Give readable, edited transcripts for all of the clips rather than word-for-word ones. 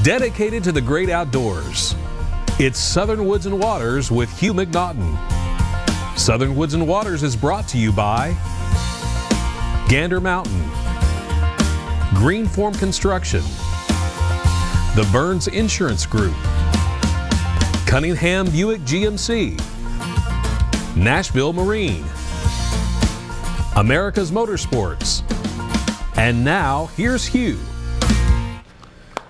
Dedicated to the great outdoors, it's Southern Woods and Waters with Hugh McNaughton. Southern Woods and Waters is brought to you by Gander Mountain, Greenform Construction, the Burns Insurance Group, Cunningham Buick GMC, Nashville Marine, America's Motorsports, and now here's Hugh.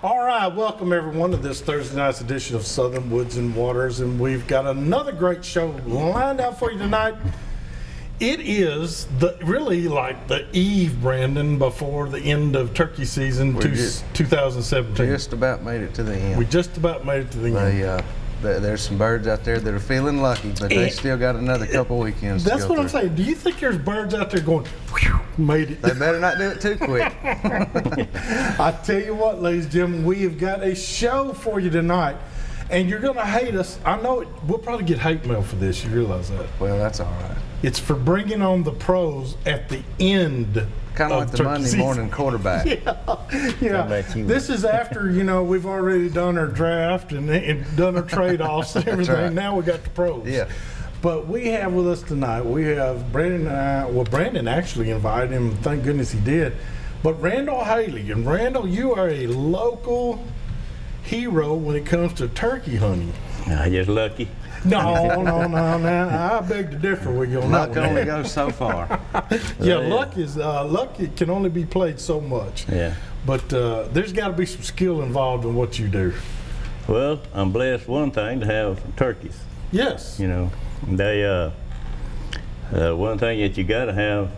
All right, welcome everyone to this Thursday night's edition of Southern Woods and Waters, and we've got another great show lined out for you tonight. It is really like the eve, Brandon, before the end of turkey season 2017. Just about made it to the end. We just about made it to the end. There's some birds out there that are feeling lucky, but they still got another couple weekends to go That's what I'm saying. Do you think there's birds out there going, whew, made it? They better not do it too quick. I tell you what, ladies and gentlemen, we have got a show for you tonight, and you're going to hate us. I know we'll probably get hate mail for this. You realize that? Well, that's all right. It's for bringing on the pros at the end. Kind of like the Monday morning quarterback. Yeah. This is after, we've already done our draft and done our trade-offs and everything. Right. Now we got the pros. Yeah. But we have with us tonight, we have Brandon and I. Well, Brandon actually invited him. Thank goodness he did. But Randall Haley. And Randall, you are a local hero when it comes to turkey hunting. Just lucky. No. I beg to differ with you on that one. Luck only goes so far. Yeah, luck it can only be played so much. Yeah. But there's got to be some skill involved in what you do. Well, I'm blessed one thing to have turkeys. Yes. They one thing that you got to have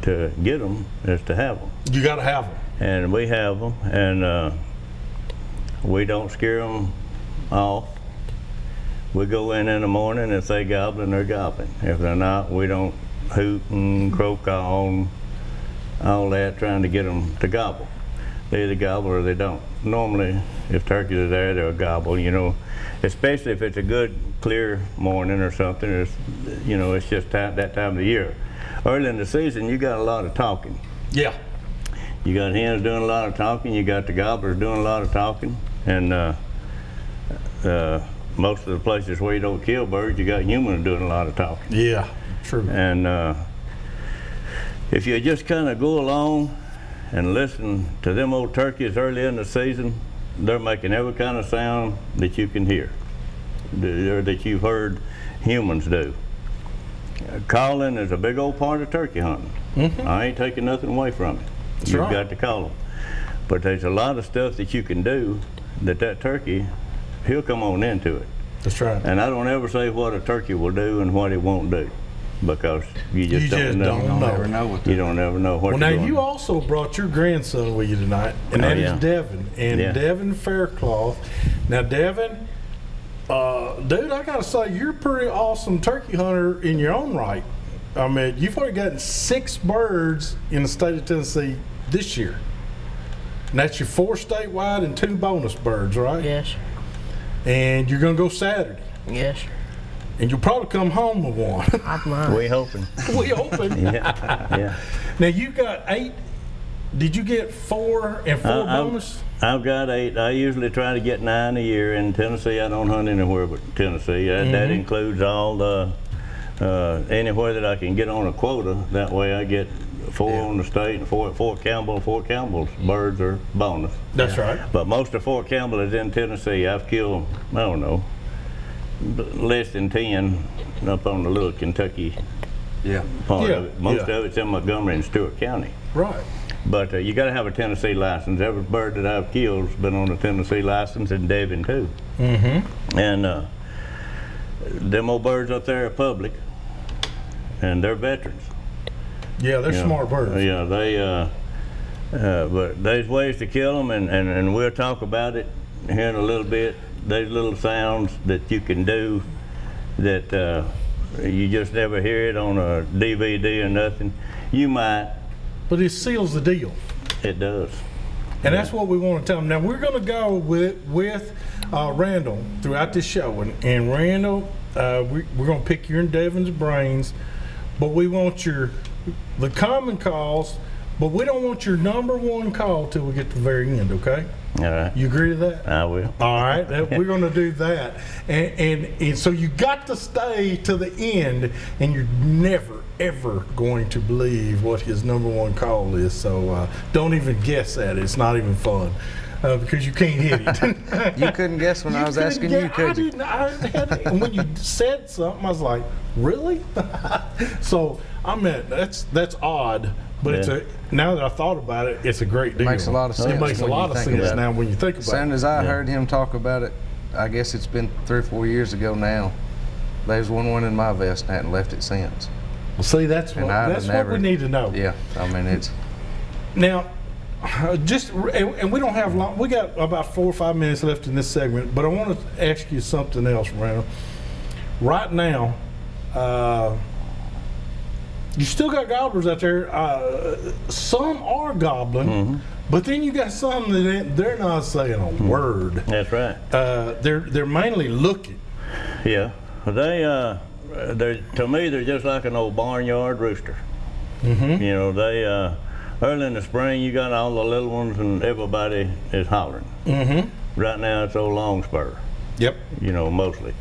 to get them is to have them. You got to have them. And we have them, and we don't scare them off. We go in the morning, if they gobbling, they're gobbling. If they're not, we don't hoot and croak on all that trying to get them to gobble. They either gobble or they don't. Normally, if turkeys are there, they'll gobble, especially if it's a good, clear morning or something. It's just that time of the year. Early in the season, you got a lot of talking. Yeah. You got hens doing a lot of talking, you got the gobblers doing a lot of talking, and most of the places where you don't kill birds, you got humans doing a lot of talking. Yeah, true. And if you just kind of go along and listen to them old turkeys early in the season, they're making every kind of sound that you can hear, that you've heard humans do. Calling is a big old part of turkey hunting. Mm-hmm. I ain't taking nothing away from it. You've got to call them. But there's a lot of stuff that you can do that turkey, he'll come on into it. That's right. And I don't ever say what a turkey will do and what it won't do, because you just don't know. You don't ever know what you don't ever know what. Well, now you also brought your grandson with you tonight, and that is Devin, and Devin Faircloth. Now, Devin, dude, I gotta say, you're a pretty awesome turkey hunter in your own right. I mean, you've already gotten 6 birds in the state of Tennessee this year. And that's your 4 statewide and 2 bonus birds, right? Yes, sir. And you're going to go Saturday. Yes, sir. And you'll probably come home with one. We hoping. We hoping. Yeah. Now you got 8. Did you get 4 and 4 bonus? I've got 8. I usually try to get 9 a year. In Tennessee, I don't hunt anywhere but Tennessee. That includes all the anywhere that I can get on a quota. That way I get 4 on the state and 4 at Fort Campbell. Fort Campbell's birds are bonus. That's right. But most of Fort Campbell is in Tennessee. I've killed, I don't know, less than 10 up on the little Kentucky part of it. Most of it's in Montgomery and Stewart County. Right. But you got to have a Tennessee license. Every bird that I've killed has been on a Tennessee license, and Devin too. Mm-hmm. And them old birds up there are public, and they're veterans. Yeah, they're smart birds. Yeah, they. But there's ways to kill them, and we'll talk about it here in a little bit. There's little sounds that you can do that you just never hear it on a DVD or nothing. You might. But it seals the deal. It does. And that's what we want to tell them. Now, we're going to go with Randall throughout this show. And Randall, we're going to pick your and Devin's brains, but we want the common calls, But we don't want your number one call till we get to the very end, okay? All right. You agree to that? I will. All right, we're going to do that. And so you got to stay to the end, and you're never, ever going to believe what his number one call is. So don't even guess at it. It's not even fun. Because you can't hit it. You couldn't guess when I was asking you, could you? And when you said something, I was like, really? So, I mean, that's odd, but it's now that I thought about it, it's a great deal. It makes a lot of sense. It makes a lot of sense now when you think about it. As soon as I heard him talk about it, I guess it's been 3 or 4 years ago now, there's one in my vest and I hadn't left it since. Well, see, that's what we need to know. Yeah, I mean, it's... Now, and we don't have long. We got about 4 or 5 minutes left in this segment, but I want to ask you something else, Randall. Right now, you still got gobblers out there. Some are gobbling, but then you got some that they're not saying a word. That's right. They're mainly looking. Yeah, to me they're just like an old barnyard rooster. You know, early in the spring, you got all the little ones, and everybody is hollering. Right now, it's old longspur. Yep. You know, mostly.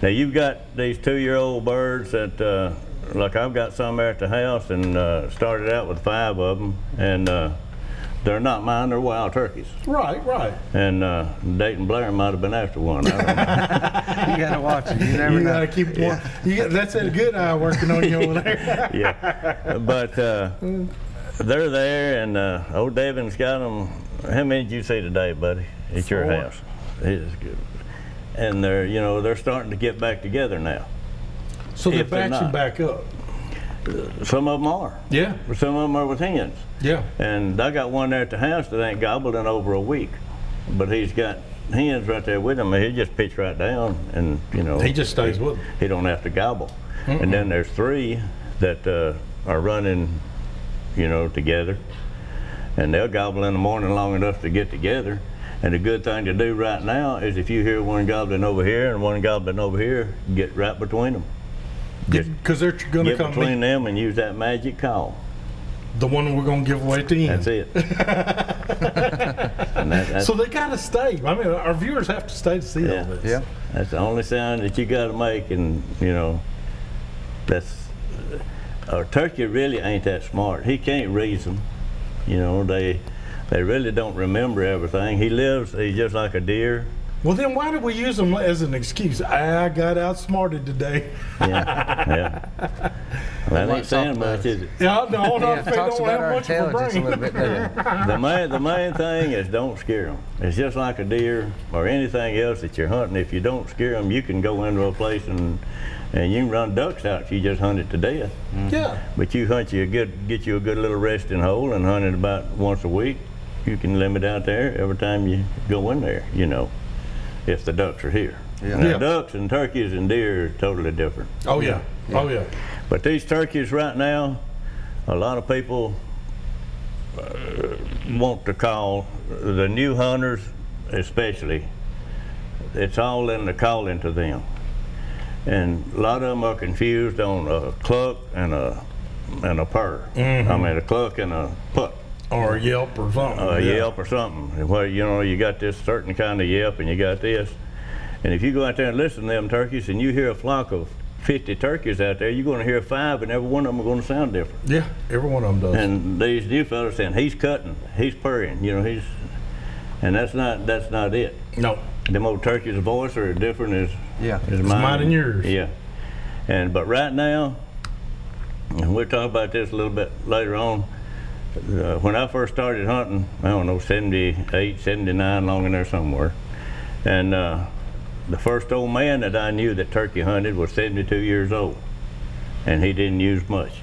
Now, you've got these 2-year-old birds that, like I've got some there at the house, and started out with 5 of them, and they're not mine, they're wild turkeys. Right, right. And Dayton Blair might have been after one. I don't know. You got to watch it. You never know. You got to keep one. That's a good eye working on you over there. Yeah. But they're there, and old Devin's got them. How many did you see today, buddy, at your 4. house? It is good. And they're starting to get back together now. So they're batching back up. Some of them are. Yeah. Some of them are with hens. Yeah. And I got one there at the house that ain't gobbled in over a week, but he's got hens right there with him. He just pitch right down, and he just stays with them. He don't have to gobble. And then there's 3 that are running, together, and they'll gobble in the morning long enough to get together. And the good thing to do right now is if you hear one gobbling over here and one gobbling over here, get right between them. Because they're going to come between them and use that magic call. The one we're going to give away at the end. That's it. And so they got to stay. I mean, our viewers have to stay to see all this. Yeah. That's the only sound that you got to make, and that's. A turkey really ain't that smart. He can't reason. They really don't remember everything. He's just like a deer. Well, then why do we use them as an excuse? I got outsmarted today. Yeah. Well, that ain't saying much, is it? Yeah, no, it talks about our intelligence a little bit there. The main thing is don't scare them. It's just like a deer or anything else that you're hunting. If you don't scare them, you can go into a place and you can run ducks out if you just hunt it to death. Yeah. But you get you a good little resting hole and hunt it about once a week. You can limit out there every time you go in there, if the ducks are here. Yeah. Now, ducks and turkeys and deer are totally different. Oh yeah. Oh yeah. But these turkeys right now, a lot of people want to call, the new hunters especially, it's all in the calling to them. And a lot of them are confused on a cluck and a purr. I mean, a cluck and a puck. Or a yelp or something. A yelp or something. Where you got this certain kind of yelp and you got this. And if you go out there and listen to them turkeys and you hear a flock of 50 turkeys out there, you're going to hear 5 and every one of them are going to sound different. Yeah, every one of them does. And these new fellas saying, he's cutting, he's purring, and that's not it. No. Them old turkeys' voice are different as mine and yours. Yeah. But right now, and we'll talk about this a little bit later on, when I first started hunting, I don't know, 78, 79, long in there somewhere. And the first old man that I knew that turkey hunted was 72 years old. And he didn't use much.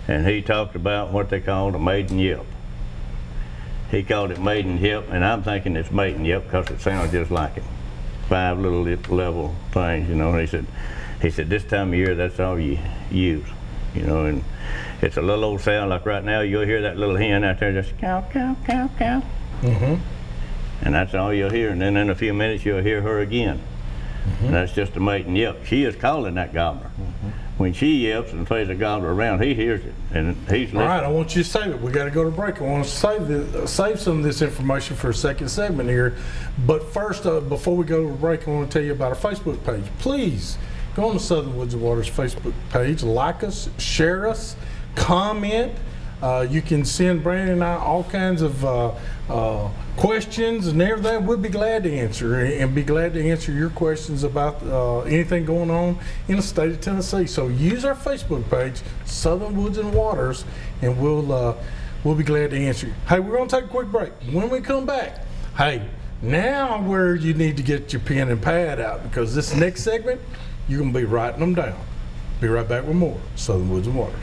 And he talked about what they called a maiden yelp. He called it maiden yelp, and I'm thinking it's maiden yelp because it sounds just like it. 5 little level things, He said this time of year, that's all you use, and it's a little old sound like right now. You'll hear that little hen out there just cow, cow, cow, cow. And that's all you'll hear. And then in a few minutes, you'll hear her again. And that's just a maiden yelp. She is calling that gobbler. when she yelps and throws a gobbler around, he hears it, and he's listening. All right, I want you to save it. We got to go to break. I want to save some of this information for a second segment here. But first, before we go to break, I want to tell you about our Facebook page. Please go on the Southern Woods and Waters Facebook page, like us, share us, comment. You can send Brandon and I all kinds of questions and everything. We'll be glad to answer, and be glad to answer your questions about anything going on in the state of Tennessee. So use our Facebook page, Southern Woods and Waters, and we'll be glad to answer you. Hey, we're going to take a quick break. When we come back, hey, now where you need to get your pen and pad out, because this next segment, you're going to be writing them down. Be right back with more Southern Woods and Waters.